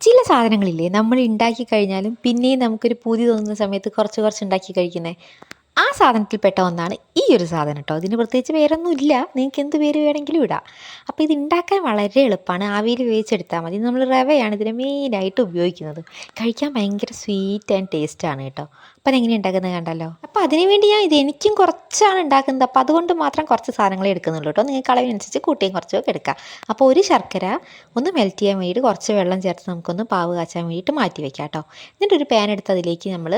ചില സാധനങ്ങളില്ലേ നമ്മൾ ഉണ്ടാക്കി കഴിഞ്ഞാലും പിന്നെയും നമുക്കൊരു പൂതി തോന്നുന്ന സമയത്ത് കുറച്ച് കുറച്ച് ഉണ്ടാക്കി കഴിക്കുന്നത്. ആ സാധനത്തിൽപ്പെട്ട ഒന്നാണ് ഈ ഒരു സാധനം കേട്ടോ. ഇതിന് പ്രത്യേകിച്ച് പേരൊന്നും ഇല്ല, നിങ്ങൾക്ക് എന്ത് പേര് വേണമെങ്കിലും ഇടാം. അപ്പോൾ ഇത് ഉണ്ടാക്കാൻ വളരെ എളുപ്പമാണ്. ആവിയിൽ വേവിച്ചെടുത്താൽ മതി. നമ്മൾ റവയാണ് ഇതിന് മെയിനായിട്ട് ഉപയോഗിക്കുന്നത്. കഴിക്കാൻ ഭയങ്കര സ്വീറ്റ് ആൻഡ് ടേസ്റ്റാണ് കേട്ടോ. അപ്പോൾ അതെങ്ങനെ ഉണ്ടാക്കുന്നത് കണ്ടല്ലോ. അപ്പോൾ അതിന് വേണ്ടി എനിക്കും കുറച്ചാണ് ഉണ്ടാക്കുന്നത്. അപ്പോൾ അതുകൊണ്ട് മാത്രം കുറച്ച് സാധനങ്ങളെ എടുക്കുന്നുള്ളൂ കേട്ടോ. നിങ്ങൾക്ക് അളവിനനുസരിച്ച് കൂട്ടിയും കുറച്ചൊക്കെ എടുക്കാം. അപ്പോൾ ഒരു ശർക്കര ഒന്ന് മെൽറ്റ് ചെയ്യാൻ വേണ്ടിയിട്ട് കുറച്ച് വെള്ളം ചേർത്ത് നമുക്കൊന്ന് പാവ് കാച്ചാൻ വേണ്ടിയിട്ട് മാറ്റി വെക്കാം കേട്ടോ. എന്നിട്ടൊരു പാൻ എടുത്ത് അതിലേക്ക് നമ്മൾ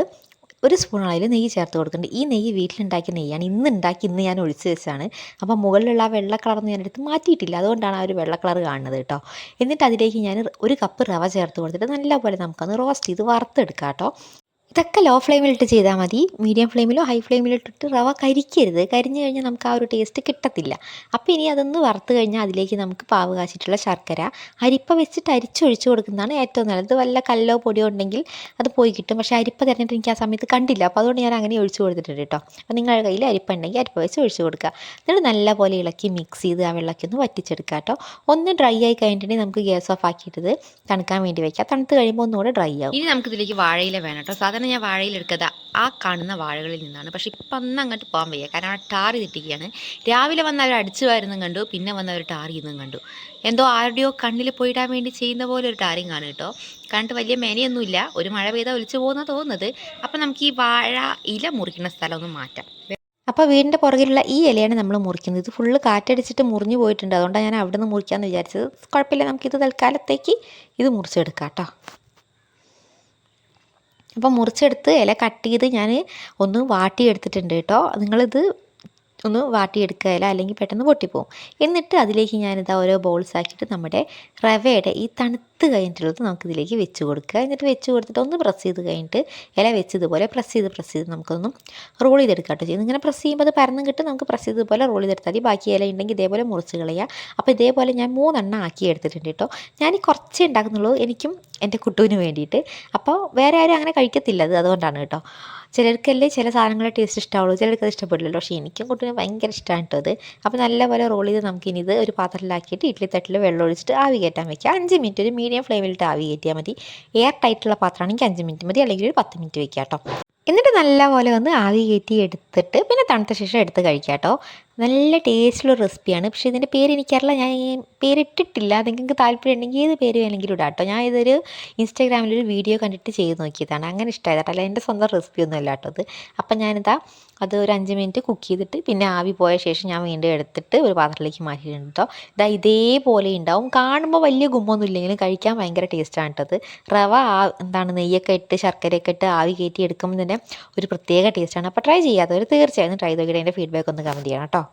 ഒരു സ്പൂൺ അളവിൽ നെയ്യ് ചേർത്ത് കൊടുക്കുന്നുണ്ട്. ഈ നെയ്യ് വീട്ടിലുണ്ടാക്കിയ നെയ്യാണ്. ഇന്ന് ഞാൻ ഒഴിച്ച് വെച്ചാണ്. അപ്പോൾ മുകളിലുള്ള ആ വെള്ള കളറൊന്നും ഞാൻ എടുത്ത് മാറ്റിയിട്ടില്ല. അതുകൊണ്ടാണ് ആ ഒരു വെള്ള കളർ കാണുന്നത് കേട്ടോ. എന്നിട്ട് അതിലേക്ക് ഞാൻ ഒരു കപ്പ് റവ ചേർത്ത് കൊടുത്തിട്ട് നല്ലപോലെ നമുക്കൊന്ന് റോസ്റ്റ് ചെയ്ത് വറുത്തെടുക്കാം കേട്ടോ. ഇതൊക്കെ ലോ ഫ്ലെയിമിലിട്ട് ചെയ്താൽ മതി. മീഡിയം ഫ്ലെയിമിലോ ഹൈ ഫ്ലെയിമിലോ ഇട്ടിട്ട് റവ കരിക്കരുത്. കരിഞ്ഞു കഴിഞ്ഞാൽ നമുക്ക് ആ ഒരു ടേസ്റ്റ് കിട്ടത്തില്ല. അപ്പോൾ ഇനി അതൊന്ന് വറുത്ത് കഴിഞ്ഞാൽ അതിലേക്ക് നമുക്ക് പാവ് കാച്ചിട്ടുള്ള ശർക്കര അരിപ്പ വെച്ചിട്ട് അരിച്ചൊഴിച്ച് കൊടുക്കുന്നതാണ് ഏറ്റവും നല്ലത്. വല്ല കല്ലോ പൊടിയോ ഉണ്ടെങ്കിൽ അത് പോയി കിട്ടും. പക്ഷേ അരിപ്പ തരഞ്ഞിട്ട് എനിക്ക് ആ സമയത്ത് കണ്ടില്ല. അപ്പോൾ അതുകൊണ്ട് ഞാൻ അങ്ങനെ ഒഴിച്ച് കൊടുത്തിട്ടുണ്ട് കേട്ടോ. അപ്പോൾ നിങ്ങളുടെ കയ്യിൽ അരിപ്പ ഉണ്ടെങ്കിൽ അരിപ്പ വെച്ച് ഒഴിച്ച് കൊടുക്കുക. എന്നിട്ട് നല്ലപോലെ ഇളക്കി മിക്സ് ചെയ്ത് ആ വെള്ളമൊക്കെ ഒന്ന് വറ്റിച്ചെടുക്കുക കേട്ടോ. ഒന്ന് ഡ്രൈ ആയി കഴിഞ്ഞിട്ടുണ്ടെങ്കിൽ നമുക്ക് ഗ്യാസ് ഓഫ് ആക്കിയിട്ട് തണുക്കാൻ വേണ്ടി വയ്ക്കുക. തണുത്ത് കഴിയുമ്പോൾ ഒന്നുകൂടെ ഡ്രൈ ആവും. ഇനി നമുക്കിതിലേക്ക് വാഴയില വേണം കേട്ടോ. സാധാരണ ഞാൻ വാഴയില എടുക്കുക ആ കാണുന്ന വാഴകളിൽ നിന്നാണ്. പക്ഷേ ഇപ്പം അന്ന് അങ്ങോട്ട് പോകാൻ വയ്യ, കാരണം ആ ടാർ തെറ്റിക്കുകയാണ്. രാവിലെ വന്ന് അവർ അടിച്ചു വരുന്നതും കണ്ടു, പിന്നെ വന്ന് അവർ ടാർ ചെയ്യുന്നതും കണ്ടു. എന്തോ ആരുടെയോ കണ്ണിൽ പോയിടാൻ വേണ്ടി ചെയ്യുന്ന പോലെ ഒരു ടാറിങ് ആണ് കേട്ടോ. കണ്ടിട്ട് വലിയ മേനയൊന്നുമില്ല, ഒരു മഴ പെയ്താൽ ഒലിച്ചു പോകുന്ന തോന്നുന്നത്. അപ്പം നമുക്ക് ഈ വാഴ ഇല മുറിക്കുന്ന സ്ഥലം ഒന്ന് മാറ്റാം. അപ്പോൾ വീടിൻ്റെ പുറകിലുള്ള ഈ ഇലയാണ് നമ്മൾ മുറിക്കുന്നത്. ഇത് ഫുള്ള് കാറ്റടിച്ചിട്ട് മുറിഞ്ഞു പോയിട്ടുണ്ട്. അതുകൊണ്ടാണ് ഞാൻ അവിടെ നിന്ന് മുറിക്കാമെന്ന് വിചാരിച്ചത്. കുഴപ്പമില്ല, നമുക്കിത് തൽക്കാലത്തേക്ക് ഇത് മുറിച്ചെടുക്കാം കേട്ടോ. അപ്പോൾ മുറിച്ചെടുത്ത് ഇല കട്ട് ചെയ്ത് ഞാൻ ഒന്ന് വാട്ടിയെടുത്തിട്ടുണ്ട് കേട്ടോ. നിങ്ങളിത് ഒന്ന് വാട്ടിയെടുക്കുകയില്ല, അല്ലെങ്കിൽ പെട്ടെന്ന് പൊട്ടിപ്പോവും. എന്നിട്ട് അതിലേക്ക് ഞാനിതാ ഓരോ ബോൾസ് ആക്കിയിട്ട് നമ്മുടെ റവയുടെ ഈ തണുത്ത് കഴിഞ്ഞിട്ടുള്ളത് നമുക്കിതിലേക്ക് വെച്ച് കൊടുക്കുക. എന്നിട്ട് വെച്ച് കൊടുത്തിട്ട് ഒന്ന് പ്രസ് ചെയ്ത് കഴിഞ്ഞിട്ട് ഇല വെച്ചതുപോലെ പ്രസ് ചെയ്ത് നമുക്കൊന്നും റോൾ ചെയ്തെടുക്കാം കേട്ടോ ചെയ്യുന്നത്. ഇങ്ങനെ പ്രസ് ചെയ്യുമ്പോൾ അത് പരന്നും കിട്ടും. നമുക്ക് പ്രസ് ചെയ്തതുപോലെ റോൾ ചെയ്തെടുത്താൽ മതി. ബാക്കി ഇല ഉണ്ടെങ്കിൽ ഇതേപോലെ മുറിച്ച് കളയുക. അപ്പോൾ ഇതേപോലെ ഞാൻ 3 ആക്കി എടുത്തിട്ടുണ്ട് കേട്ടോ. ഞാൻ കുറച്ചേ ഉണ്ടാക്കുന്നുള്ളൂ, എനിക്കും എൻ്റെ കുട്ടുവിന് വേണ്ടിയിട്ട്. അപ്പോൾ വേറെ ആരും അങ്ങനെ കഴിക്കത്തില്ല അത്, അതുകൊണ്ടാണ് കേട്ടോ. ചിലർക്കല്ലേ ചില സാധനങ്ങളുടെ ടേസ്റ്റ് ഇഷ്ടമാവുള്ളൂ, ചിലർക്ക് അത് ഇഷ്ടപ്പെടില്ലല്ലോ. പക്ഷേ എനിക്കും കുട്ടിന് ഭയങ്കര ഇഷ്ടമാണ് കേട്ടോ അത്. അപ്പോൾ നല്ലപോലെ റോൾ ചെയ്ത് നമുക്കിനി ഇത് ഒരു പാത്രത്തിലാക്കിയിട്ട് ഇഡ്ഡലി തട്ടിൽ വെള്ളം ഒഴിച്ചിട്ട് ആവി കയറ്റാൻ വയ്ക്കുക. 5 മിനിറ്റ് ഒരു മീഡിയം ഫ്ലെയിമിലിട്ട് ആവി കയറ്റിയാൽ മതി. എയർ ടൈറ്റുള്ള പാത്രമാണെങ്കിൽ 5 മിനിറ്റ് മതി, അല്ലെങ്കിൽ ഒരു 10 മിനിറ്റ് വയ്ക്കുക കേട്ടോ. എന്നിട്ട് നല്ലപോലെ ഒന്ന് ആവി കയറ്റി എടുത്തിട്ട് പിന്നെ തണുത്ത ശേഷം എടുത്ത് കഴിക്കാം കേട്ടോ. നല്ല ടേസ്റ്റുള്ള റെസിപ്പിയാണ്. പക്ഷേ ഇതിൻ്റെ പേര് എനിക്കറിയില്ല, ഞാൻ പേരിട്ടിട്ടില്ല. നിങ്ങൾക്ക് താല്പര്യം ഉണ്ടെങ്കിൽ ഏത് പേര് വേണമെങ്കിലും ഇടാം കേട്ടോ. ഞാൻ ഇതൊരു ഇൻസ്റ്റാഗ്രാമിലൊരു വീഡിയോ കണ്ടിട്ട് ചെയ്ത് നോക്കിയതാണ്, അങ്ങനെ ഇഷ്ടമായതാട്ടോ. അല്ല എൻ്റെ സ്വന്തം റെസിപ്പിയൊന്നും അല്ല കേട്ടോ അത്. അപ്പം ഞാനിതാ അത് ഒരു 5 മിനിറ്റ് കുക്ക് ചെയ്തിട്ട് പിന്നെ ആവി പോയ ശേഷം ഞാൻ വീണ്ടും എടുത്തിട്ട് ഒരു പാത്രത്തിലേക്ക് മാറ്റിയിട്ടുണ്ട് കേട്ടോ. ഇതാ ഇതേപോലെ ഉണ്ടാവും. കാണുമ്പോൾ വലിയ ഗുമ്മൊന്നും ഇല്ലെങ്കിലും കഴിക്കാൻ ഭയങ്കര ടേസ്റ്റാണ് കേട്ടത്. റവ നെയ്യൊക്കെ ഇട്ട് ശർക്കരയൊക്കെ ഇട്ട് ആവി കയറ്റി എടുക്കുമ്പോൾ തന്നെ ഒരു പ്രത്യേക ടേസ്റ്റാണ്. അപ്പോൾ ട്രൈ ചെയ്യാത്തവർ തീർച്ചയായും ട്രൈ ചെയ്ത് നോക്കിയിട്ട് അതിൻ്റെ ഫീഡ്ബാക്ക് ഒന്ന് കമൻറ്റ് ചെയ്യണം കേട്ടോ.